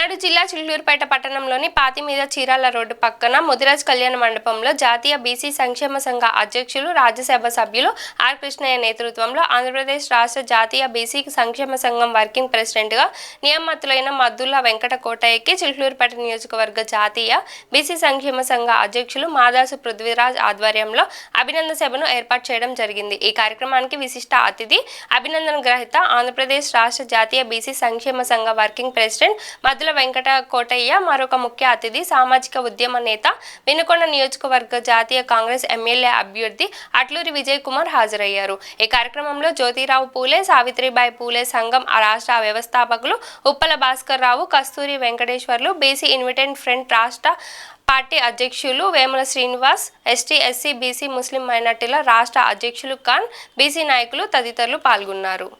పల్నాడు జిల్లా చిలుకూరుపేట పట్టణంలోని పాతిమీద చీరాల రోడ్డు పక్కన ముదిరాజ్ కళ్యాణ మండపంలో జాతీయ బీసీ సంక్షేమ సంఘ అధ్యక్షులు రాజ్యసభ సభ్యులు ఆర్ కృష్ణయ్య నేతృత్వంలో ఆంధ్రప్రదేశ్ రాష్ట్ర జాతీయ బీసీ సంక్షేమ సంఘం వర్కింగ్ ప్రెసిడెంట్గా నియమితులైన మద్దుల వెంకట కోటయ్యకి చిలుకూరుపేట నియోజకవర్గ జాతీయ బీసీ సంక్షేమ సంఘ అధ్యక్షులు మాదాసు పృథ్వీరాజ్ ఆధ్వర్యంలో అభినందన సభను ఏర్పాటు చేయడం జరిగింది। ఈ కార్యక్రమానికి విశిష్ట అతిథి అభినందన గ్రహీత ఆంధ్రప్రదేశ్ రాష్ట్ర జాతీయ బీసీ సంక్షేమ సంఘ వర్కింగ్ ప్రెసిడెంట్ మద్దుల వెంకట కోటయ్య, మరొక ముఖ్య అతిథి సామాజిక ఉద్యమ నేత వినుకొండ నియోజకవర్గ జాతీయ కాంగ్రెస్ ఎమ్మెల్యే అభ్యర్థి అట్లూరి విజయ్ కుమార్ హాజరయ్యారు। ఈ కార్యక్రమంలో జ్యోతిరావు పూలే, సావిత్రిబాయి పూలే సంఘం రాష్ట్ర వ్యవస్థాపకులు ఉప్పల భాస్కర్ రావు, కస్తూరి వెంకటేశ్వర్లు, బీసీ ఇన్విటెంట్ ఫ్రంట్ రాష్ట్ర పార్టీ అధ్యక్షులు Vemula Srinivas, ST SC BC ముస్లిం మైనార్టీల రాష్ట్ర అధ్యక్షులు ఖాన్, బీసీ నాయకులు తదితరులు పాల్గొన్నారు।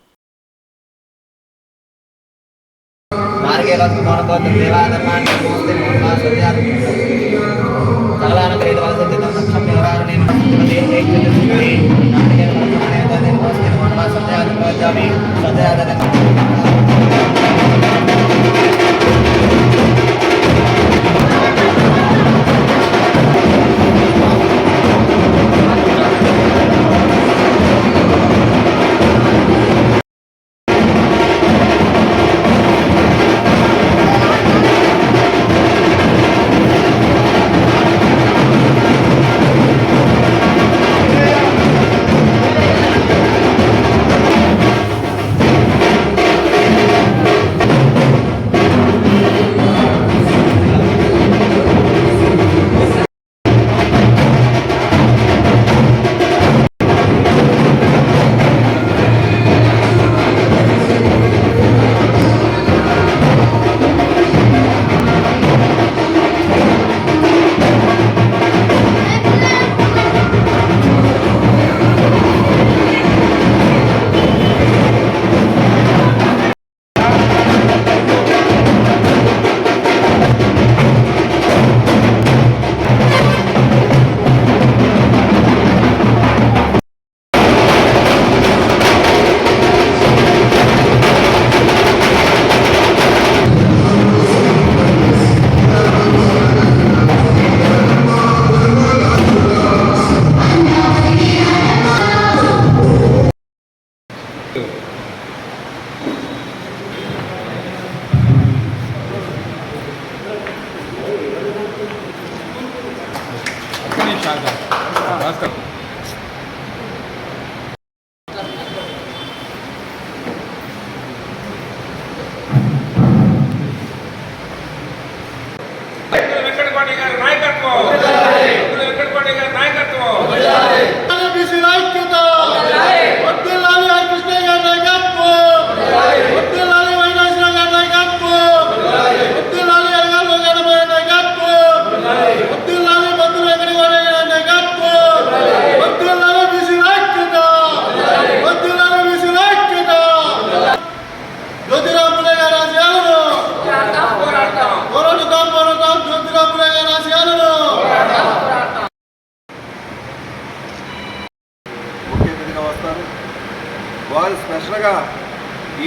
వారు స్పెషల్గా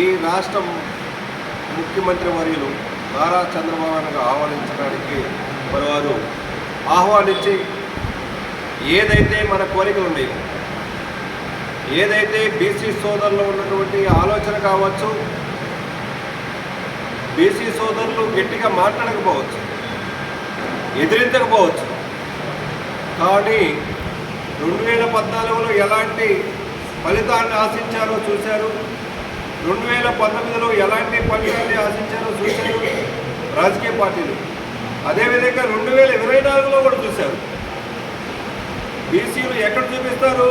ఈ రాష్ట్రం ముఖ్యమంత్రి వర్యులు నారా చంద్రబాబు నాయుడు ఆహ్వానించడానికి వారు ఆహ్వానించి ఏదైతే మన కోరికలు ఉన్నాయో, ఏదైతే బీసీ సోదరులు ఉన్నటువంటి ఆలోచన కావచ్చు, బీసీ సోదరులు గట్టిగా మాట్లాడకపోవచ్చు, ఎదిరించకపోవచ్చు, కానీ 2014లో ఎలాంటి ఫలితాన్ని ఆశించారో చూశారు, 2019లో ఎలాంటి ఫలితాన్ని ఆశించారో చూశారు రాజకీయ పార్టీలు. అదేవిధంగా 2024లో కూడా చూశారు. బీసీలు ఎక్కడ చూపిస్తారు,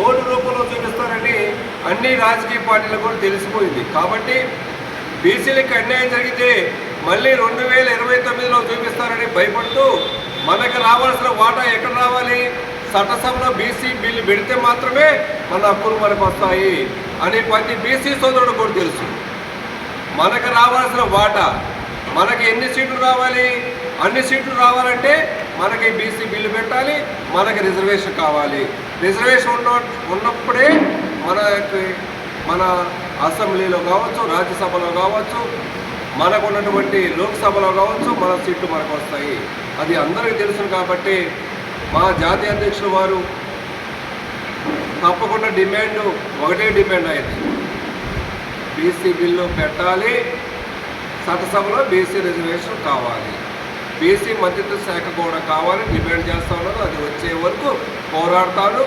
ఓటు రూపంలో చూపిస్తారని అన్ని రాజకీయ పార్టీలకు కూడా తెలిసిపోయింది. కాబట్టి బీసీలకు అన్యాయం జరిగితే మళ్ళీ 2029లో చూపిస్తారని భయపడుతూ మనకు రావాల్సిన వాటా ఎక్కడ రావాలి, చట్టసభలో బీసీ బిల్లు పెడితే మాత్రమే మన హక్కులు మనకు వస్తాయి అని ప్రతి బీసీ సోదరుడు కూడా తెలుసు. మనకు రావాల్సిన వాటా, మనకి ఎన్ని సీట్లు రావాలి, అన్ని సీట్లు రావాలంటే మనకి బీసీ బిల్లు పెట్టాలి, మనకి రిజర్వేషన్ కావాలి. రిజర్వేషన్ ఉన్నప్పుడే మన అసెంబ్లీలో కావచ్చు, రాజ్యసభలో కావచ్చు, మనకు ఉన్నటువంటి లోక్సభలో కావచ్చు మన సీట్లు మనకు వస్తాయి. అది అందరికీ తెలుసు. కాబట్టి మా జాతీయ అధ్యక్షులు వారు తప్పకుండా ఒకటే డిమాండ్ అయింది, బీసీ బిల్లు పెట్టాలి, చట్టసభలో బీసీ రిజర్వేషన్ కావాలి, బీసీ మంత్రిత్వ శాఖ కూడా కావాలి డిమాండ్ చేస్తా ఉన్నారు. అది వచ్చే వరకు పోరాడతాను.